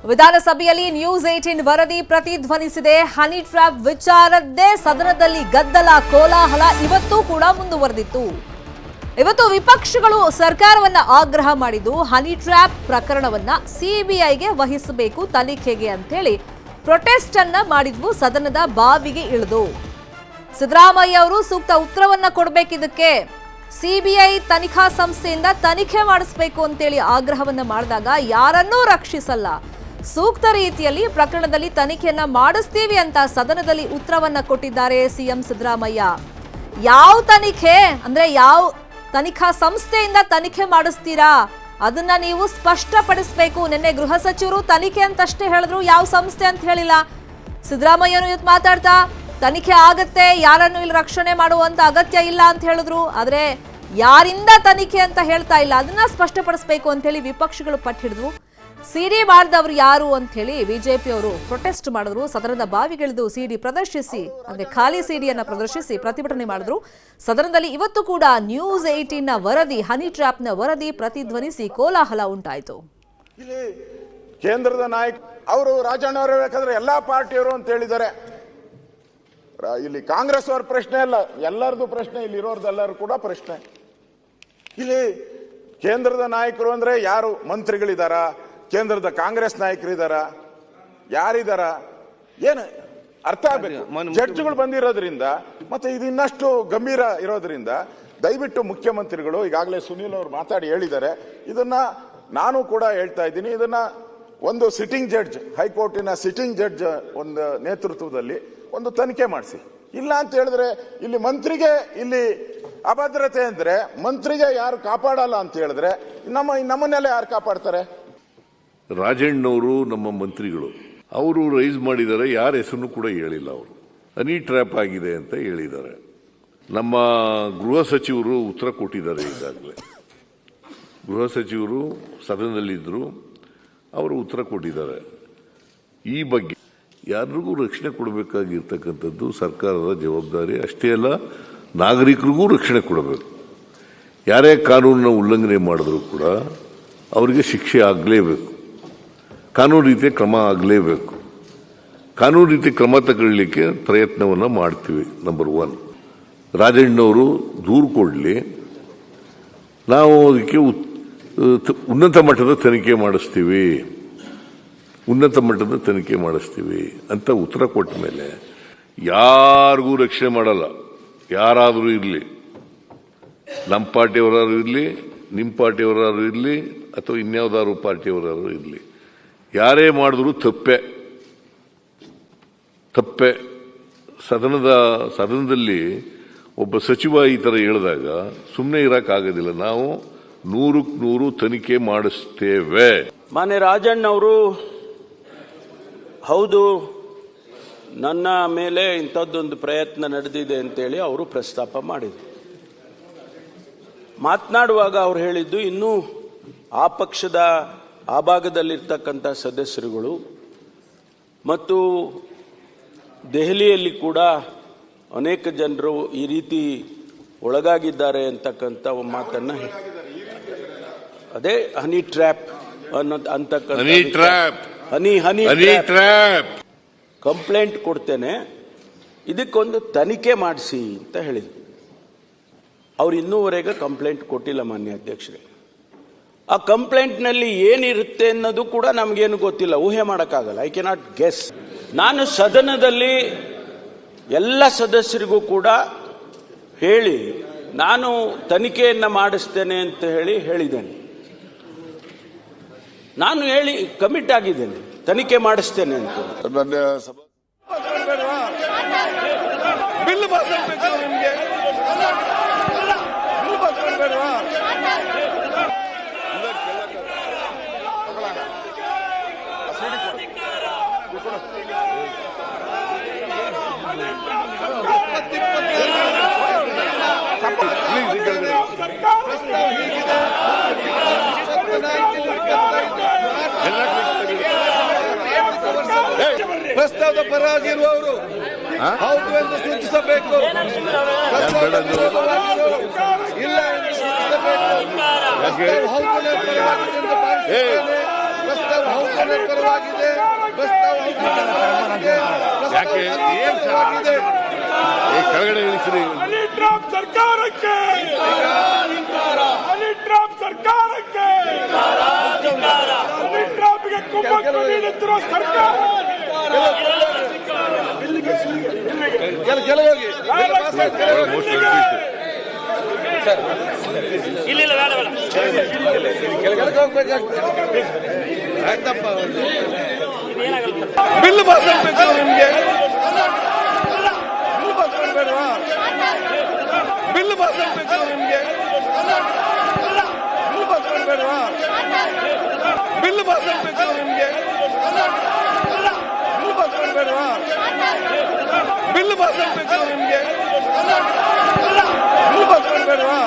ವಿಧಾನಸಭೆಯಲ್ಲಿ ನ್ಯೂಸ್ 18 ವರದಿ ಪ್ರತಿಧ್ವನಿಸಿದೆ. Honey trap ವಿಚಾರದ್ದೇ ಸದನದಲ್ಲಿ ಗದ್ದಲ ಕೋಲಾಹಲ ಇವತ್ತು ಕೂಡ ಮುಂದುವರೆದಿತ್ತು. ಇವತ್ತು ವಿಪಕ್ಷಗಳು ಸರ್ಕಾರವನ್ನ ಆಗ್ರಹ ಮಾಡಿದ್ದು ಹನಿ ಟ್ರ್ಯಾಪ್ ಪ್ರಕರಣವನ್ನ ಸಿಬಿಐಗೆ ವಹಿಸಬೇಕು ತನಿಖೆಗೆ ಅಂತ ಹೇಳಿ ಪ್ರೊಟೆಸ್ಟ್ ಅನ್ನ ಮಾಡಿದ್ವು. ಸದನದ ಬಾವಿಗೆ ಇಳಿದು ಸಿದ್ದರಾಮಯ್ಯ ಅವರು ಸೂಕ್ತ ಉತ್ತರವನ್ನ ಕೊಡಬೇಕಿದ್ದಕ್ಕೆ ಸಿಬಿಐ ತನಿಖಾ ಸಂಸ್ಥೆಯಿಂದ ತನಿಖೆ ಮಾಡಿಸಬೇಕು ಅಂತೇಳಿ ಆಗ್ರಹವನ್ನ ಮಾಡಿದಾಗ ಯಾರನ್ನೂ ರಕ್ಷಿಸಲ್ಲ, ಸೂಕ್ತ ರೀತಿಯಲ್ಲಿ ಪ್ರಕರಣದಲ್ಲಿ ತನಿಖೆಯನ್ನ ಮಾಡಿಸ್ತೀವಿ ಅಂತ ಸದನದಲ್ಲಿ ಉತ್ತರವನ್ನ ಕೊಟ್ಟಿದ್ದಾರೆ ಸಿಎಂ ಸಿದ್ದರಾಮಯ್ಯ. ಯಾವ ತನಿಖೆ ಅಂದ್ರೆ ಯಾವ ತನಿಖಾ ಸಂಸ್ಥೆಯಿಂದ ತನಿಖೆ ಮಾಡಿಸ್ತೀರಾ ಅದನ್ನ ನೀವು ಸ್ಪಷ್ಟಪಡಿಸಬೇಕು. ನಿನ್ನೆ ಗೃಹ ಸಚಿವರು ತನಿಖೆ ಅಂತಷ್ಟೇ ಹೇಳಿದ್ರು, ಯಾವ ಸಂಸ್ಥೆ ಅಂತ ಹೇಳಿಲ್ಲ. ಸಿದ್ದರಾಮಯ್ಯನು ಇವತ್ತು ಮಾತಾಡ್ತಾ ತನಿಖೆ ಆಗತ್ತೆ, ಯಾರನ್ನು ಇಲ್ಲಿ ರಕ್ಷಣೆ ಮಾಡುವಂತ ಅಗತ್ಯ ಇಲ್ಲ ಅಂತ ಹೇಳಿದ್ರು. ಆದ್ರೆ ಯಾರಿಂದ ತನಿಖೆ ಅಂತ ಹೇಳ್ತಾ ಇಲ್ಲ, ಅದನ್ನ ಸ್ಪಷ್ಟಪಡಿಸಬೇಕು ಅಂತ ಹೇಳಿ ವಿಪಕ್ಷಗಳು ಪಟ್ಟಿಡಿದ್ವು. ಸಿಡಿ ಮಾಡಿದವರು ಯಾರು ಅಂತ ಹೇಳಿ ಬಿಜೆಪಿ ಅವರು ಪ್ರೊಟೆಸ್ಟ್ ಮಾಡಿದ್ರು. ಸದನದ ಬಾವಿಗಿಳಿದು ಸಿಡಿ ಪ್ರದರ್ಶಿಸಿ ಅಂದ್ರೆ ಖಾಲಿ ಸಿಡಿಯನ್ನ ಪ್ರದರ್ಶಿಸಿ ಪ್ರತಿಭಟನೆ ಮಾಡಿದ್ರು. ಸದನದಲ್ಲಿ ಇವತ್ತು ಕೂಡ ನ್ಯೂಸ್ 18 ವರದಿ, ಹನಿ ಟ್ರ್ಯಾಪ್ ನ ವರದಿ ಪ್ರತಿಧ್ವನಿಸಿ ಕೋಲಾಹಲ ಉಂಟಾಯಿತು. ಇಲ್ಲಿ ಕೇಂದ್ರದ ನಾಯಕ ಅವರು ರಾಜಣ್ಣ ಅವರು ಬೇಕಾದ್ರೆ ಎಲ್ಲಾ ಪಾರ್ಟಿಯವರು ಅಂತ ಹೇಳಿದ್ದಾರೆ. ಇಲ್ಲಿ ಕಾಂಗ್ರೆಸ್ ಅವರ ಪ್ರಶ್ನೆ ಅಲ್ಲ, ಎಲ್ಲರದು ಪ್ರಶ್ನೆ, ಇಲ್ಲಿ ಇರೋರ್ದೆಲ್ಲರೂ ಕೂಡ ಪ್ರಶ್ನೆ. ಇಲ್ಲಿ ಕೇಂದ್ರದ ನಾಯಕರು ಅಂದ್ರೆ ಯಾರು? ಮಂತ್ರಿಗಳಿದಾರ? ಕೇಂದ್ರದ ಕಾಂಗ್ರೆಸ್ ನಾಯಕರಿದಾರ? ಯಾರಿದಾರ? ಏನು ಅರ್ಥ ಆಗ್ಬೇಕು. ಜಡ್ಜ್ಗಳು ಬಂದಿರೋದ್ರಿಂದ ಮತ್ತೆ ಇದು ಇನ್ನಷ್ಟು ಗಂಭೀರ ಇರೋದ್ರಿಂದ ದಯವಿಟ್ಟು ಮುಖ್ಯಮಂತ್ರಿಗಳು, ಈಗಾಗಲೇ ಸುನೀಲ್ ಅವರು ಮಾತಾಡಿ ಹೇಳಿದ್ದಾರೆ, ಇದನ್ನ ನಾನು ಕೂಡ ಹೇಳ್ತಾ ಇದ್ದೀನಿ, ಇದನ್ನ ಒಂದು ಸಿಟ್ಟಿಂಗ್ ಜಡ್ಜ್, ಹೈಕೋರ್ಟಿನ ಸಿಟ್ಟಿಂಗ್ ಜಡ್ಜ್ ಒಂದು ನೇತೃತ್ವದಲ್ಲಿ ಒಂದು ತನಿಖೆ ಮಾಡಿಸಿ. ಇಲ್ಲ ಅಂತ ಹೇಳಿದ್ರೆ ಇಲ್ಲಿ ಮಂತ್ರಿಗೆ ಇಲ್ಲಿ ಅಭದ್ರತೆ ಅಂದ್ರೆ ಮಂತ್ರಿಗೆ ಯಾರು ಕಾಪಾಡಲ್ಲ ಅಂತ ಹೇಳಿದ್ರೆ ನಮ್ಮನ್ನೆಲ್ಲ ಯಾರು ಕಾಪಾಡ್ತಾರೆ? ರಾಜಣ್ಣವರು ನಮ್ಮ ಮಂತ್ರಿಗಳು, ಅವರು ರೈಸ್ ಮಾಡಿದ್ದಾರೆ, ಯಾರ ಹೆಸರು ಕೂಡ ಹೇಳಿಲ್ಲ. ಅವರು ಹನಿ ಟ್ರ್ಯಾಪ್ ಆಗಿದೆ ಅಂತ ಹೇಳಿದ್ದಾರೆ. ನಮ್ಮ ಗೃಹ ಸಚಿವರು ಉತ್ತರ ಕೊಟ್ಟಿದ್ದಾರೆ. ಈಗಾಗಲೇ ಗೃಹ ಸಚಿವರು ಸದನದಲ್ಲಿದ್ದರು, ಅವರು ಉತ್ತರ ಕೊಟ್ಟಿದ್ದಾರೆ. ಈ ಬಗ್ಗೆ ಯಾರಿಗೂ ರಕ್ಷಣೆ ಕೊಡಬೇಕಾಗಿರ್ತಕ್ಕಂಥದ್ದು ಸರ್ಕಾರದ ಜವಾಬ್ದಾರಿ. ಅಷ್ಟೇ ಅಲ್ಲ, ನಾಗರಿಕರಿಗೂ ರಕ್ಷಣೆ ಕೊಡಬೇಕು. ಯಾರೇ ಕಾನೂನನ್ನ ಉಲ್ಲಂಘನೆ ಮಾಡಿದ್ರು ಕೂಡ ಅವರಿಗೆ ಶಿಕ್ಷೆ ಆಗಲೇಬೇಕು, ಕಾನೂನು ರೀತಿಯ ಕ್ರಮ ಆಗಲೇಬೇಕು. ಕಾನೂನು ರೀತಿ ಕ್ರಮ ತಗೊಳ್ಳಿಕ್ಕೆ ಪ್ರಯತ್ನವನ್ನು ಮಾಡ್ತೀವಿ. ನಂಬರ್ 1, ರಾಜಣ್ಣವರು ದೂರು ಕೊಡಲಿ, ನಾವು ಅದಕ್ಕೆ ಉನ್ನತ ಮಟ್ಟದ ತನಿಖೆ ಮಾಡಿಸ್ತೀವಿ, ಉನ್ನತ ಮಟ್ಟದ ತನಿಖೆ ಮಾಡಿಸ್ತೀವಿ ಅಂತ ಉತ್ತರ ಕೊಟ್ಟ ಮೇಲೆ ಯಾರಿಗೂ ರಕ್ಷಣೆ ಮಾಡಲ್ಲ. ಯಾರಾದರೂ ಇರಲಿ, ನಮ್ಮ ಪಾರ್ಟಿಯವರಾದ್ರು ಇರಲಿ, ನಿಮ್ಮ ಪಾರ್ಟಿಯವರಾದ್ರು ಇರಲಿ, ಅಥವಾ ಇನ್ಯಾವುದಾದ್ರು ಪಾರ್ಟಿಯವರಾದ್ರು ಇರಲಿ, ಯಾರೇ ಮಾಡಿದ್ರು ತಪ್ಪೆ. ಸದನದಲ್ಲಿ ಒಬ್ಬ ಸಚಿವ ಈ ತರ ಹೇಳಿದಾಗ ಸುಮ್ಮನೆ ಇರಕ್ಕಾಗೋದಿಲ್ಲ. ನಾವು 100ಕ್ಕೆ 100 ತನಿಖೆ ಮಾಡಿಸ್ತೇವೆ. ಮಾನ್ಯ ರಾಜಣ್ಣವರು ಹೌದು, ನನ್ನ ಮೇಲೆ ಇಂಥದ್ದೊಂದು ಪ್ರಯತ್ನ ನಡೆದಿದೆ ಅಂತೇಳಿ ಅವರು ಪ್ರಸ್ತಾಪ ಮಾಡಿದರು. ಮಾತನಾಡುವಾಗ ಅವ್ರು ಹೇಳಿದ್ದು, ಇನ್ನೂ ಆ ಪಕ್ಷದ ಆ ಭಾಗದಲ್ಲಿರ್ತಕ್ಕಂಥ ಸದಸ್ಯರುಗಳು ಮತ್ತು ದೆಹಲಿಯಲ್ಲಿ ಕೂಡ ಅನೇಕ ಜನರು ಈ ರೀತಿ ಒಳಗಾಗಿದ್ದಾರೆ ಅಂತಕ್ಕಂಥ ಮಾತನ್ನ, ಅದೇ ಹನಿ ಟ್ರ್ಯಾಪ್ ಅಂತಕ್ಕಂಥ ಹನಿ ಟ್ರ್ಯಾಪ್ ಕಂಪ್ಲೇಂಟ್ ಕೊಡ್ತೇನೆ, ಇದಕ್ಕೊಂದು ತನಿಖೆ ಮಾಡಿಸಿ ಅಂತ ಹೇಳಿದ್ರು. ಅವ್ರು ಇನ್ನೂವರೆಗೆ ಕಂಪ್ಲೇಂಟ್ ಕೊಟ್ಟಿಲ್ಲ ಮಾನ್ಯ ಅಧ್ಯಕ್ಷರೇ. ಆ ಕಂಪ್ಲೇಂಟ್ನಲ್ಲಿ ಏನಿರುತ್ತೆ ಅನ್ನೋದು ಕೂಡ ನಮಗೇನು ಗೊತ್ತಿಲ್ಲ, ಊಹೆ ಮಾಡೋಕ್ಕಾಗಲ್ಲ. I cannot guess. ನಾನು ಸದನದಲ್ಲಿ ಎಲ್ಲ ಸದಸ್ಯರಿಗೂ ಕೂಡ ಹೇಳಿ ನಾನು ತನಿಖೆಯನ್ನು ಮಾಡಿಸ್ತೇನೆ ಅಂತ ಹೇಳಿದ್ದೇನೆ. ನಾನು ಹೇಳಿ ಕಮಿಟ್ ಆಗಿದ್ದೇನೆ, ತನಿಖೆ ಮಾಡಿಸ್ತೇನೆ ಅಂತ. ಪ್ರಸ್ತಾವದ ಪರವಾಗಿರುವವರು ಹೌದು ಎಂದು ಸೂಚಿಸಬೇಕು, ಇಲ್ಲ ಎಂದು ಸೂಚಿಸಬೇಕು. ಪ್ರಸ್ತಾವ ಹೌದು ಎಂದು ಭಾವಿಸುತ್ತೇನೆ. ಪ್ರಸ್ತಾವ ಅವ್ರ ಪರವಾಗಿದೆ ಪ್ರಸ್ತಾವ ಯಾಕೆ ಏನ್ ಪರವಾಗಿದೆ. ಕೆಳಗಡೆ ಇಳಿಸ್ರಿ. ಹನಿ ಟ್ರಾಪ್ ಸರ್ಕಾರಕ್ಕೆ ಹನಿ ಟ್ರಾಪ್ ಸರ್ಕಾರಕ್ಕೆ ಹನಿ ಟ್ರಾಪ್ಗೆ ಕುಮ್ಮಕ್ಕು ನೀಡುತ್ತಿರುವ ಸರ್ಕಾರ ಕೆಲವೋಗಿ ಕೆಳಗೆ ಹೋಗ್ಬೇಕಾಗ್ತದೆ. ಆಯ್ತಪ್ಪ ಬಿಲ್ ಪಾಸ್ ಆಗ್ಬೇಕು ನಿಮ್ಗೆ. ಬಿಲ್ ಪಾಸ್ ಮಾಡಬೇಡವಾ? ಬಿಲ್ ಪಾಸ್ ಆಗ್ಬೇಕು ನಿಮ್ಗೆ. ಬಿಲ್ ಪಾಸ್ ಮಾಡಬೇಡವಾ? ಬಿಲ್ ಪಾಸ್ ಆಗ್ಬೇಕು ನಿಮ್ಗೆ. ಬಿಲ್ ಪಾಸ್ ಮಾಡಬೇಡವಾ? ಬಿಲ್ ಪಾಸ್ ಆಗ್ಬೇಕು ನಿಮ್ಗೆ. Bill pass ಮಾಡಬೇಡವಾ?